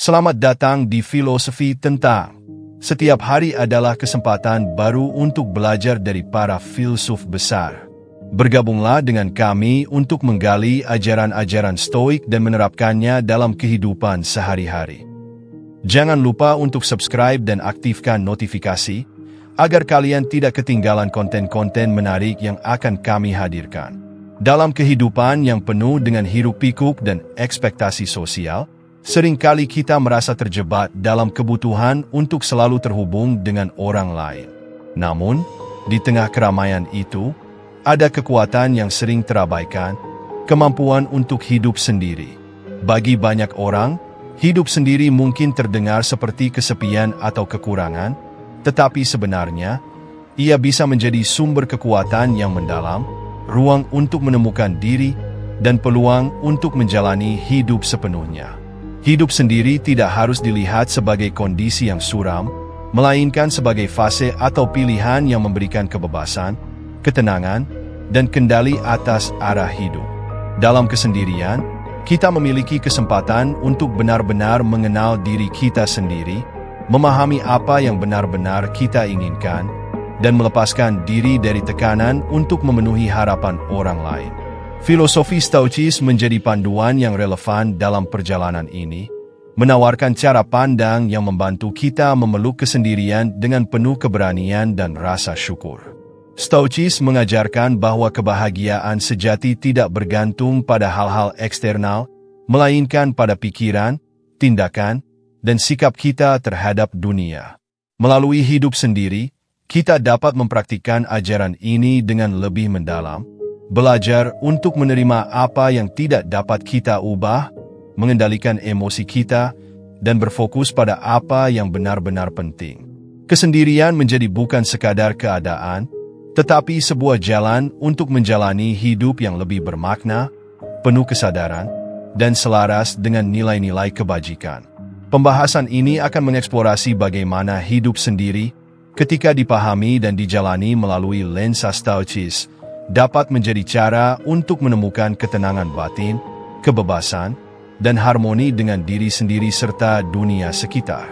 Selamat datang di Filosofi Tentang. Setiap hari adalah kesempatan baru untuk belajar dari para filsuf besar. Bergabunglah dengan kami untuk menggali ajaran-ajaran Stoik dan menerapkannya dalam kehidupan sehari-hari. Jangan lupa untuk subscribe dan aktifkan notifikasi, agar kalian tidak ketinggalan konten-konten menarik yang akan kami hadirkan. Dalam kehidupan yang penuh dengan hiruk-pikuk dan ekspektasi sosial, seringkali kita merasa terjebak dalam kebutuhan untuk selalu terhubung dengan orang lain. Namun, di tengah keramaian itu, ada kekuatan yang sering terabaikan, kemampuan untuk hidup sendiri. Bagi banyak orang, hidup sendiri mungkin terdengar seperti kesepian atau kekurangan, tetapi sebenarnya, ia bisa menjadi sumber kekuatan yang mendalam, ruang untuk menemukan diri, dan peluang untuk menjalani hidup sepenuhnya. Hidup sendiri tidak harus dilihat sebagai kondisi yang suram, melainkan sebagai fase atau pilihan yang memberikan kebebasan, ketenangan, dan kendali atas arah hidup. Dalam kesendirian, kita memiliki kesempatan untuk benar-benar mengenal diri kita sendiri, memahami apa yang benar-benar kita inginkan, dan melepaskan diri dari tekanan untuk memenuhi harapan orang lain. Filosofi Stoicis menjadi panduan yang relevan dalam perjalanan ini, menawarkan cara pandang yang membantu kita memeluk kesendirian dengan penuh keberanian dan rasa syukur. Stoicis mengajarkan bahwa kebahagiaan sejati tidak bergantung pada hal-hal eksternal, melainkan pada pikiran, tindakan, dan sikap kita terhadap dunia. Melalui hidup sendiri, kita dapat mempraktikkan ajaran ini dengan lebih mendalam, belajar untuk menerima apa yang tidak dapat kita ubah, mengendalikan emosi kita, dan berfokus pada apa yang benar-benar penting. Kesendirian menjadi bukan sekadar keadaan, tetapi sebuah jalan untuk menjalani hidup yang lebih bermakna, penuh kesadaran, dan selaras dengan nilai-nilai kebajikan. Pembahasan ini akan mengeksplorasi bagaimana hidup sendiri, ketika dipahami dan dijalani melalui lensa Stoicis, dapat menjadi cara untuk menemukan ketenangan batin, kebebasan, dan harmoni dengan diri sendiri serta dunia sekitar.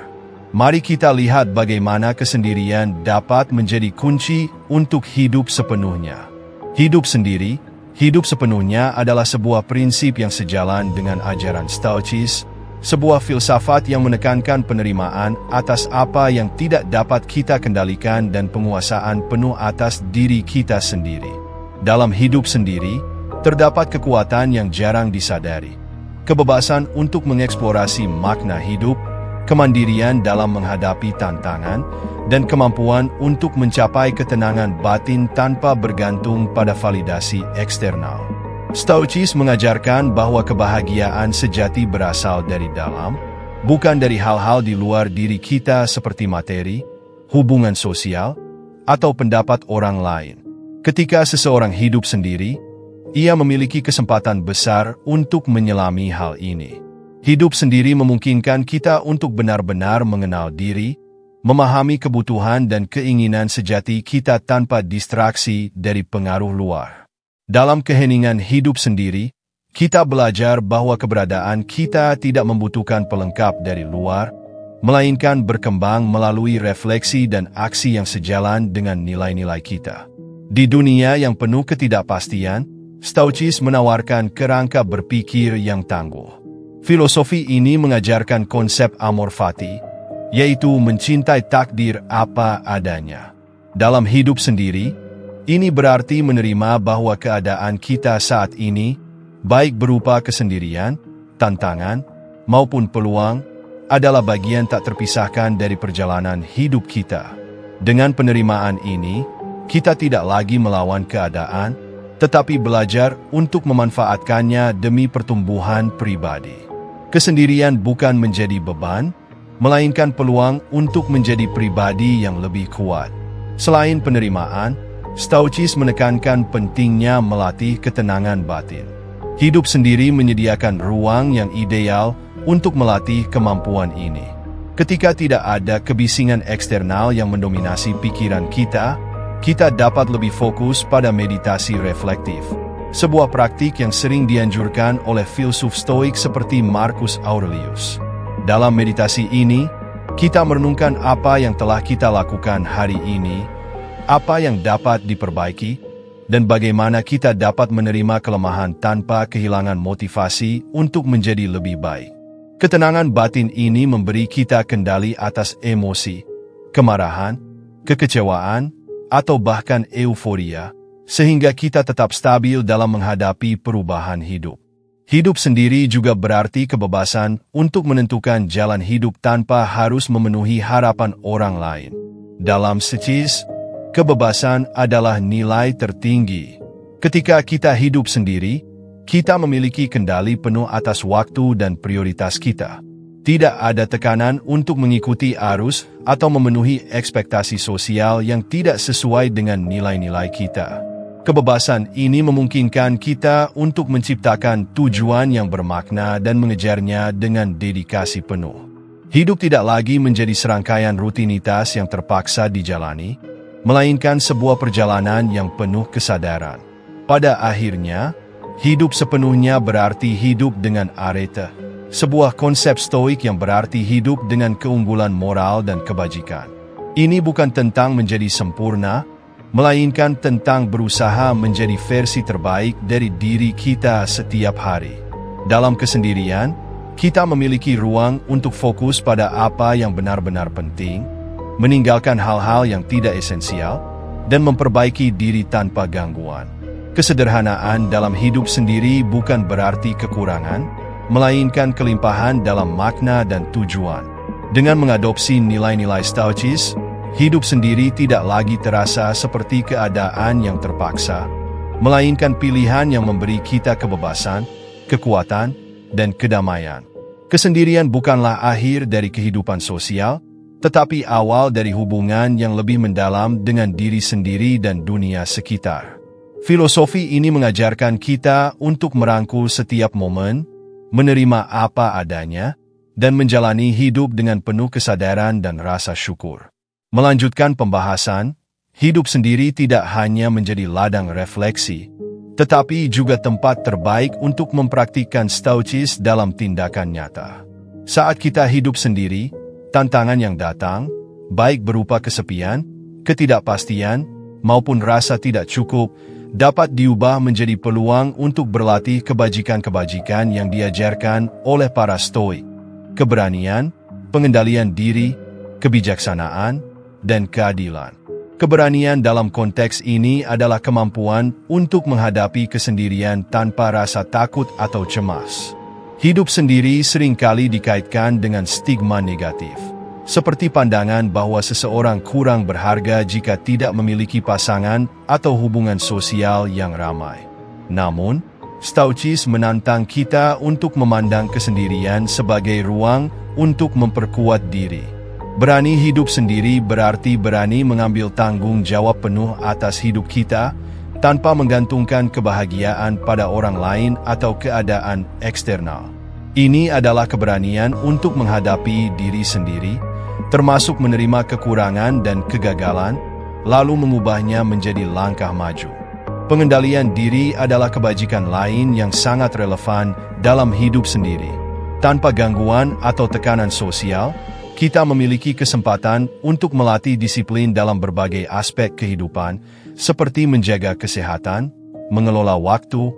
Mari kita lihat bagaimana kesendirian dapat menjadi kunci untuk hidup sepenuhnya. Hidup sendiri, hidup sepenuhnya adalah sebuah prinsip yang sejalan dengan ajaran Stoicis, sebuah filsafat yang menekankan penerimaan atas apa yang tidak dapat kita kendalikan dan penguasaan penuh atas diri kita sendiri. Dalam hidup sendiri, terdapat kekuatan yang jarang disadari. Kebebasan untuk mengeksplorasi makna hidup, kemandirian dalam menghadapi tantangan, dan kemampuan untuk mencapai ketenangan batin tanpa bergantung pada validasi eksternal. Stoicis mengajarkan bahwa kebahagiaan sejati berasal dari dalam, bukan dari hal-hal di luar diri kita seperti materi, hubungan sosial, atau pendapat orang lain. Ketika seseorang hidup sendiri, ia memiliki kesempatan besar untuk menyelami hal ini. Hidup sendiri memungkinkan kita untuk benar-benar mengenal diri, memahami kebutuhan dan keinginan sejati kita tanpa distraksi dari pengaruh luar. Dalam keheningan hidup sendiri, kita belajar bahwa keberadaan kita tidak membutuhkan pelengkap dari luar, melainkan berkembang melalui refleksi dan aksi yang sejalan dengan nilai-nilai kita. Di dunia yang penuh ketidakpastian, Stoicis menawarkan kerangka berpikir yang tangguh. Filosofi ini mengajarkan konsep amor fati, yaitu mencintai takdir apa adanya. Dalam hidup sendiri, ini berarti menerima bahwa keadaan kita saat ini, baik berupa kesendirian, tantangan, maupun peluang, adalah bagian tak terpisahkan dari perjalanan hidup kita. Dengan penerimaan ini, kita tidak lagi melawan keadaan, tetapi belajar untuk memanfaatkannya demi pertumbuhan pribadi. Kesendirian bukan menjadi beban, melainkan peluang untuk menjadi pribadi yang lebih kuat. Selain penerimaan, Stoicis menekankan pentingnya melatih ketenangan batin. Hidup sendiri menyediakan ruang yang ideal untuk melatih kemampuan ini. Ketika tidak ada kebisingan eksternal yang mendominasi pikiran kita dapat lebih fokus pada meditasi reflektif, sebuah praktik yang sering dianjurkan oleh filsuf Stoik seperti Marcus Aurelius. Dalam meditasi ini, kita merenungkan apa yang telah kita lakukan hari ini, apa yang dapat diperbaiki, dan bagaimana kita dapat menerima kelemahan tanpa kehilangan motivasi untuk menjadi lebih baik. Ketenangan batin ini memberi kita kendali atas emosi, kemarahan, kekecewaan, atau bahkan euforia, sehingga kita tetap stabil dalam menghadapi perubahan hidup. Hidup sendiri juga berarti kebebasan untuk menentukan jalan hidup tanpa harus memenuhi harapan orang lain. Dalam Stoicism, kebebasan adalah nilai tertinggi. Ketika kita hidup sendiri, kita memiliki kendali penuh atas waktu dan prioritas kita. Tidak ada tekanan untuk mengikuti arus atau memenuhi ekspektasi sosial yang tidak sesuai dengan nilai-nilai kita. Kebebasan ini memungkinkan kita untuk menciptakan tujuan yang bermakna dan mengejarnya dengan dedikasi penuh. Hidup tidak lagi menjadi serangkaian rutinitas yang terpaksa dijalani, melainkan sebuah perjalanan yang penuh kesadaran. Pada akhirnya, hidup sepenuhnya berarti hidup dengan arete, sebuah konsep stoik yang berarti hidup dengan keunggulan moral dan kebajikan. Ini bukan tentang menjadi sempurna, melainkan tentang berusaha menjadi versi terbaik dari diri kita setiap hari. Dalam kesendirian, kita memiliki ruang untuk fokus pada apa yang benar-benar penting, meninggalkan hal-hal yang tidak esensial, dan memperbaiki diri tanpa gangguan. Kesederhanaan dalam hidup sendiri bukan berarti kekurangan, melainkan kelimpahan dalam makna dan tujuan. Dengan mengadopsi nilai-nilai Stoicism, hidup sendiri tidak lagi terasa seperti keadaan yang terpaksa, melainkan pilihan yang memberi kita kebebasan, kekuatan, dan kedamaian. Kesendirian bukanlah akhir dari kehidupan sosial, tetapi awal dari hubungan yang lebih mendalam dengan diri sendiri dan dunia sekitar. Filosofi ini mengajarkan kita untuk merangkul setiap momen, menerima apa adanya, dan menjalani hidup dengan penuh kesadaran dan rasa syukur. Melanjutkan pembahasan, hidup sendiri tidak hanya menjadi ladang refleksi, tetapi juga tempat terbaik untuk mempraktikkan Stoicism dalam tindakan nyata. Saat kita hidup sendiri, tantangan yang datang, baik berupa kesepian, ketidakpastian, maupun rasa tidak cukup, dapat diubah menjadi peluang untuk berlatih kebajikan-kebajikan yang diajarkan oleh para Stoik. Keberanian, pengendalian diri, kebijaksanaan, dan keadilan. Keberanian dalam konteks ini adalah kemampuan untuk menghadapi kesendirian tanpa rasa takut atau cemas. Hidup sendiri seringkali dikaitkan dengan stigma negatif, seperti pandangan bahwa seseorang kurang berharga jika tidak memiliki pasangan atau hubungan sosial yang ramai. Namun, Stoicism menantang kita untuk memandang kesendirian sebagai ruang untuk memperkuat diri. Berani hidup sendiri berarti berani mengambil tanggung jawab penuh atas hidup kita, tanpa menggantungkan kebahagiaan pada orang lain atau keadaan eksternal. Ini adalah keberanian untuk menghadapi diri sendiri, termasuk menerima kekurangan dan kegagalan, lalu mengubahnya menjadi langkah maju. Pengendalian diri adalah kebajikan lain yang sangat relevan dalam hidup sendiri. Tanpa gangguan atau tekanan sosial, kita memiliki kesempatan untuk melatih disiplin dalam berbagai aspek kehidupan, seperti menjaga kesehatan, mengelola waktu,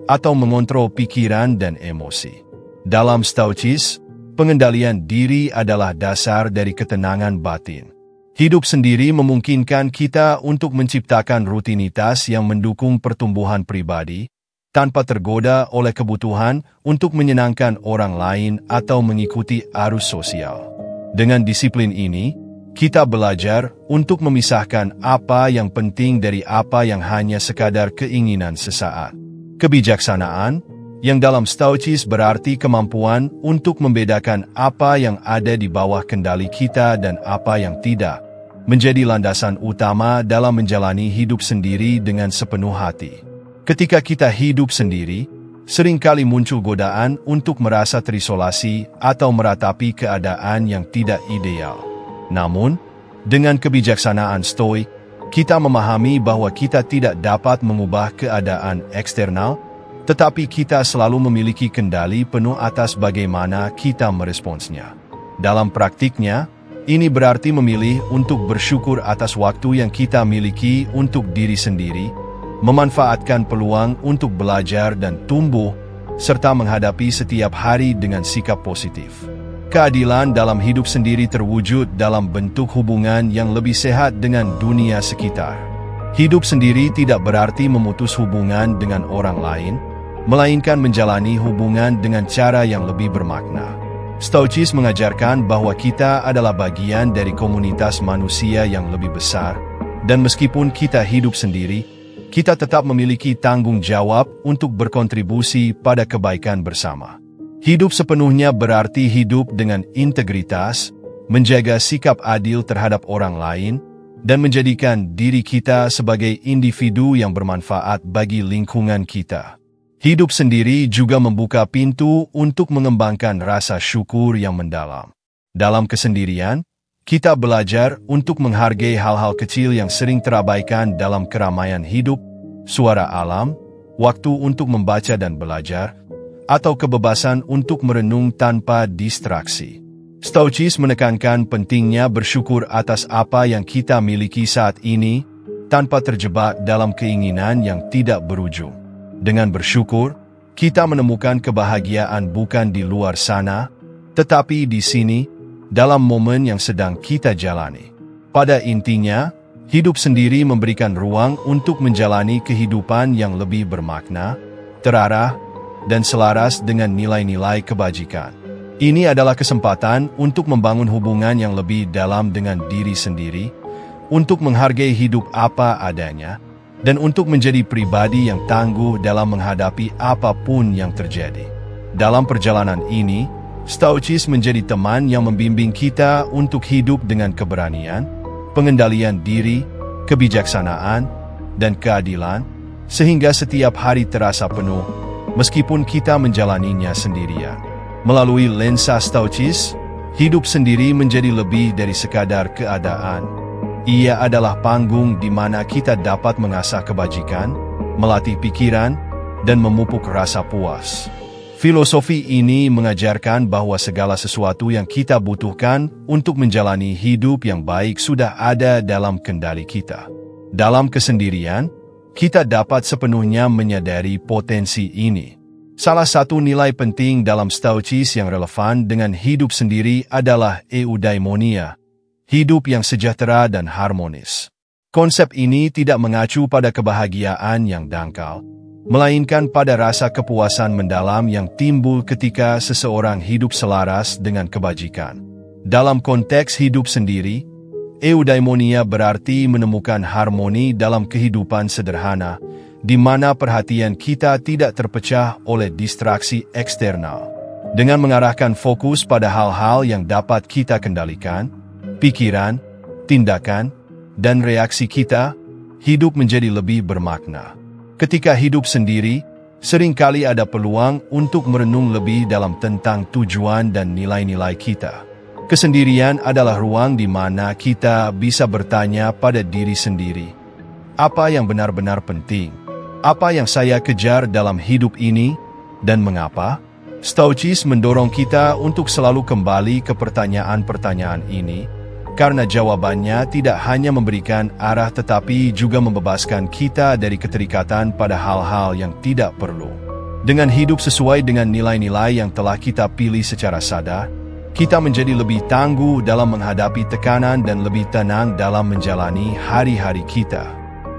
atau mengontrol pikiran dan emosi. Dalam Stoicism, pengendalian diri adalah dasar dari ketenangan batin. Hidup sendiri memungkinkan kita untuk menciptakan rutinitas yang mendukung pertumbuhan pribadi, tanpa tergoda oleh kebutuhan untuk menyenangkan orang lain atau mengikuti arus sosial. Dengan disiplin ini, kita belajar untuk memisahkan apa yang penting dari apa yang hanya sekadar keinginan sesaat. Kebijaksanaan, yang dalam Stoicism berarti kemampuan untuk membedakan apa yang ada di bawah kendali kita dan apa yang tidak, menjadi landasan utama dalam menjalani hidup sendiri dengan sepenuh hati. Ketika kita hidup sendiri, seringkali muncul godaan untuk merasa terisolasi atau meratapi keadaan yang tidak ideal. Namun, dengan kebijaksanaan Stoik, kita memahami bahwa kita tidak dapat mengubah keadaan eksternal, tetapi kita selalu memiliki kendali penuh atas bagaimana kita meresponsnya. Dalam praktiknya, ini berarti memilih untuk bersyukur atas waktu yang kita miliki untuk diri sendiri, memanfaatkan peluang untuk belajar dan tumbuh, serta menghadapi setiap hari dengan sikap positif. Keadilan dalam hidup sendiri terwujud dalam bentuk hubungan yang lebih sehat dengan dunia sekitar. Hidup sendiri tidak berarti memutus hubungan dengan orang lain, melainkan menjalani hubungan dengan cara yang lebih bermakna. Stoicis mengajarkan bahwa kita adalah bagian dari komunitas manusia yang lebih besar, dan meskipun kita hidup sendiri, kita tetap memiliki tanggung jawab untuk berkontribusi pada kebaikan bersama. Hidup sepenuhnya berarti hidup dengan integritas, menjaga sikap adil terhadap orang lain, dan menjadikan diri kita sebagai individu yang bermanfaat bagi lingkungan kita. Hidup sendiri juga membuka pintu untuk mengembangkan rasa syukur yang mendalam. Dalam kesendirian, kita belajar untuk menghargai hal-hal kecil yang sering terabaikan dalam keramaian hidup, suara alam, waktu untuk membaca dan belajar, atau kebebasan untuk merenung tanpa distraksi. Stoicis menekankan pentingnya bersyukur atas apa yang kita miliki saat ini, tanpa terjebak dalam keinginan yang tidak berujung. Dengan bersyukur, kita menemukan kebahagiaan bukan di luar sana, tetapi di sini, dalam momen yang sedang kita jalani. Pada intinya, hidup sendiri memberikan ruang untuk menjalani kehidupan yang lebih bermakna, terarah, dan selaras dengan nilai-nilai kebajikan. Ini adalah kesempatan untuk membangun hubungan yang lebih dalam dengan diri sendiri, untuk menghargai hidup apa adanya, dan untuk menjadi pribadi yang tangguh dalam menghadapi apapun yang terjadi. Dalam perjalanan ini, Stoicis menjadi teman yang membimbing kita untuk hidup dengan keberanian, pengendalian diri, kebijaksanaan, dan keadilan, sehingga setiap hari terasa penuh, meskipun kita menjalaninya sendirian. Melalui lensa Stoicis, hidup sendiri menjadi lebih dari sekadar keadaan. Ia adalah panggung di mana kita dapat mengasah kebajikan, melatih pikiran, dan memupuk rasa puas. Filosofi ini mengajarkan bahwa segala sesuatu yang kita butuhkan untuk menjalani hidup yang baik sudah ada dalam kendali kita. Dalam kesendirian, kita dapat sepenuhnya menyadari potensi ini. Salah satu nilai penting dalam Stoicis yang relevan dengan hidup sendiri adalah eudaimonia, hidup yang sejahtera dan harmonis. Konsep ini tidak mengacu pada kebahagiaan yang dangkal, melainkan pada rasa kepuasan mendalam yang timbul ketika seseorang hidup selaras dengan kebajikan. Dalam konteks hidup sendiri, eudaimonia berarti menemukan harmoni dalam kehidupan sederhana, di mana perhatian kita tidak terpecah oleh distraksi eksternal. Dengan mengarahkan fokus pada hal-hal yang dapat kita kendalikan, pikiran, tindakan, dan reaksi kita, hidup menjadi lebih bermakna. Ketika hidup sendiri, seringkali ada peluang untuk merenung lebih dalam tentang tujuan dan nilai-nilai kita. Kesendirian adalah ruang di mana kita bisa bertanya pada diri sendiri, apa yang benar-benar penting? Apa yang saya kejar dalam hidup ini, dan mengapa? Stoicis mendorong kita untuk selalu kembali ke pertanyaan-pertanyaan ini, karena jawabannya tidak hanya memberikan arah tetapi juga membebaskan kita dari keterikatan pada hal-hal yang tidak perlu. Dengan hidup sesuai dengan nilai-nilai yang telah kita pilih secara sadar, kita menjadi lebih tangguh dalam menghadapi tekanan dan lebih tenang dalam menjalani hari-hari kita.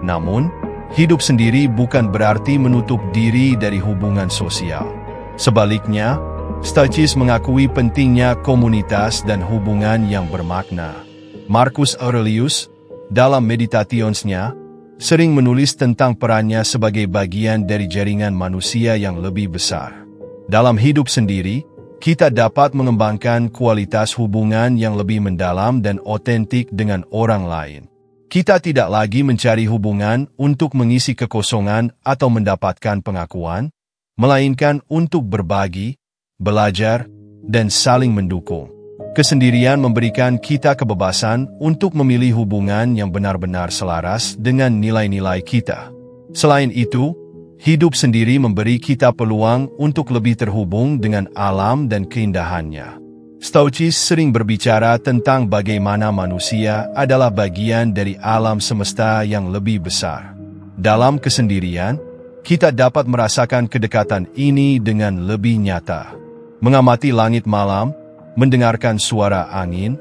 Namun, hidup sendiri bukan berarti menutup diri dari hubungan sosial. Sebaliknya, Stoicis mengakui pentingnya komunitas dan hubungan yang bermakna. Marcus Aurelius, dalam Meditations-nya, sering menulis tentang perannya sebagai bagian dari jaringan manusia yang lebih besar. Dalam hidup sendiri, kita dapat mengembangkan kualitas hubungan yang lebih mendalam dan otentik dengan orang lain. Kita tidak lagi mencari hubungan untuk mengisi kekosongan atau mendapatkan pengakuan, melainkan untuk berbagi, belajar, dan saling mendukung. Kesendirian memberikan kita kebebasan untuk memilih hubungan yang benar-benar selaras dengan nilai-nilai kita. Selain itu, hidup sendiri memberi kita peluang untuk lebih terhubung dengan alam dan keindahannya. Stoicis sering berbicara tentang bagaimana manusia adalah bagian dari alam semesta yang lebih besar. Dalam kesendirian, kita dapat merasakan kedekatan ini dengan lebih nyata. Mengamati langit malam, mendengarkan suara angin,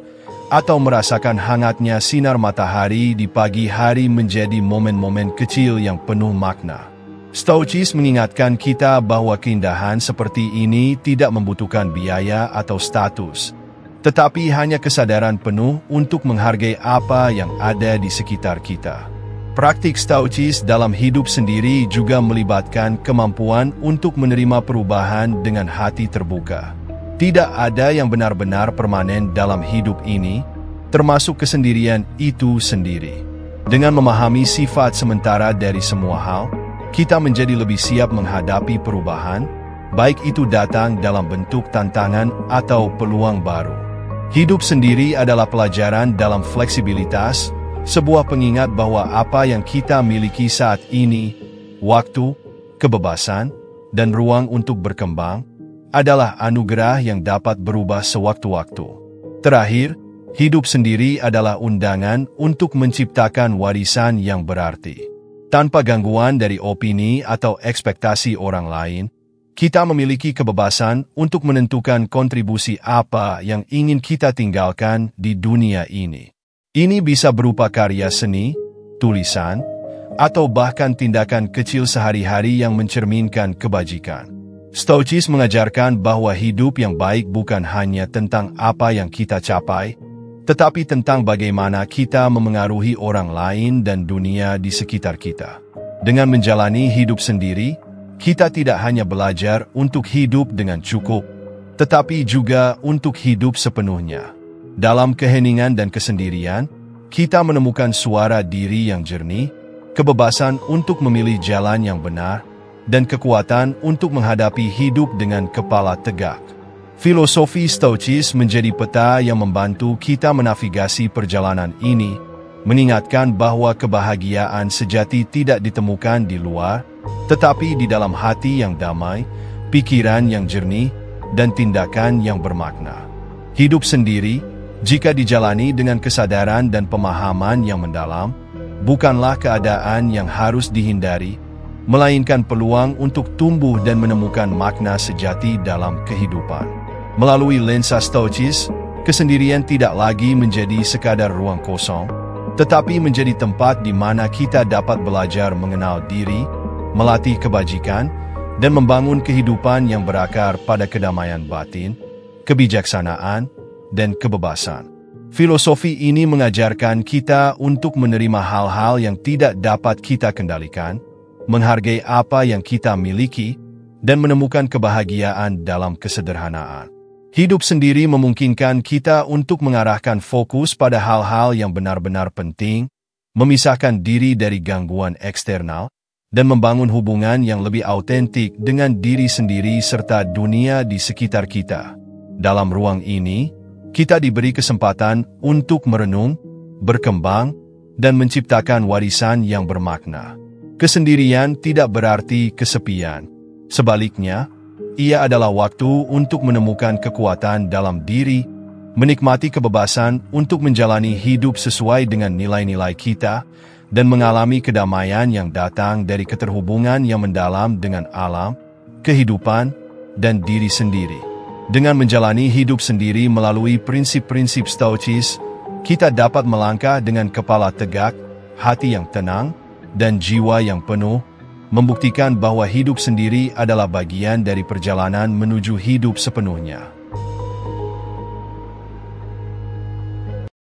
atau merasakan hangatnya sinar matahari di pagi hari menjadi momen-momen kecil yang penuh makna. Stoicis mengingatkan kita bahwa keindahan seperti ini tidak membutuhkan biaya atau status, tetapi hanya kesadaran penuh untuk menghargai apa yang ada di sekitar kita. Praktik Stoicis dalam hidup sendiri juga melibatkan kemampuan untuk menerima perubahan dengan hati terbuka. Tidak ada yang benar-benar permanen dalam hidup ini, termasuk kesendirian itu sendiri. Dengan memahami sifat sementara dari semua hal, kita menjadi lebih siap menghadapi perubahan, baik itu datang dalam bentuk tantangan atau peluang baru. Hidup sendiri adalah pelajaran dalam fleksibilitas, sebuah pengingat bahwa apa yang kita miliki saat ini, waktu, kebebasan, dan ruang untuk berkembang, adalah anugerah yang dapat berubah sewaktu-waktu. Terakhir, hidup sendiri adalah undangan untuk menciptakan warisan yang berarti. Tanpa gangguan dari opini atau ekspektasi orang lain, kita memiliki kebebasan untuk menentukan kontribusi apa yang ingin kita tinggalkan di dunia ini. Ini bisa berupa karya seni, tulisan, atau bahkan tindakan kecil sehari-hari yang mencerminkan kebajikan. Stoicis mengajarkan bahwa hidup yang baik bukan hanya tentang apa yang kita capai, tetapi tentang bagaimana kita memengaruhi orang lain dan dunia di sekitar kita. Dengan menjalani hidup sendiri, kita tidak hanya belajar untuk hidup dengan cukup, tetapi juga untuk hidup sepenuhnya. Dalam keheningan dan kesendirian, kita menemukan suara diri yang jernih, kebebasan untuk memilih jalan yang benar, dan kekuatan untuk menghadapi hidup dengan kepala tegak. Filosofi Stoicis menjadi peta yang membantu kita menavigasi perjalanan ini, mengingatkan bahwa kebahagiaan sejati tidak ditemukan di luar, tetapi di dalam hati yang damai, pikiran yang jernih, dan tindakan yang bermakna. Hidup sendiri, jika dijalani dengan kesadaran dan pemahaman yang mendalam, bukanlah keadaan yang harus dihindari, melainkan peluang untuk tumbuh dan menemukan makna sejati dalam kehidupan. Melalui lensa Stoicis, kesendirian tidak lagi menjadi sekadar ruang kosong, tetapi menjadi tempat di mana kita dapat belajar mengenal diri, melatih kebajikan, dan membangun kehidupan yang berakar pada kedamaian batin, kebijaksanaan, dan kebebasan. Filosofi ini mengajarkan kita untuk menerima hal-hal yang tidak dapat kita kendalikan, menghargai apa yang kita miliki, dan menemukan kebahagiaan dalam kesederhanaan. Hidup sendiri memungkinkan kita untuk mengarahkan fokus pada hal-hal yang benar-benar penting, memisahkan diri dari gangguan eksternal, dan membangun hubungan yang lebih autentik dengan diri sendiri serta dunia di sekitar kita. Dalam ruang ini, kita diberi kesempatan untuk merenung, berkembang, dan menciptakan warisan yang bermakna. Kesendirian tidak berarti kesepian. Sebaliknya, ia adalah waktu untuk menemukan kekuatan dalam diri, menikmati kebebasan untuk menjalani hidup sesuai dengan nilai-nilai kita, dan mengalami kedamaian yang datang dari keterhubungan yang mendalam dengan alam, kehidupan, dan diri sendiri. Dengan menjalani hidup sendiri melalui prinsip-prinsip Stoicis, kita dapat melangkah dengan kepala tegak, hati yang tenang, dan jiwa yang penuh, membuktikan bahwa hidup sendiri adalah bagian dari perjalanan menuju hidup sepenuhnya.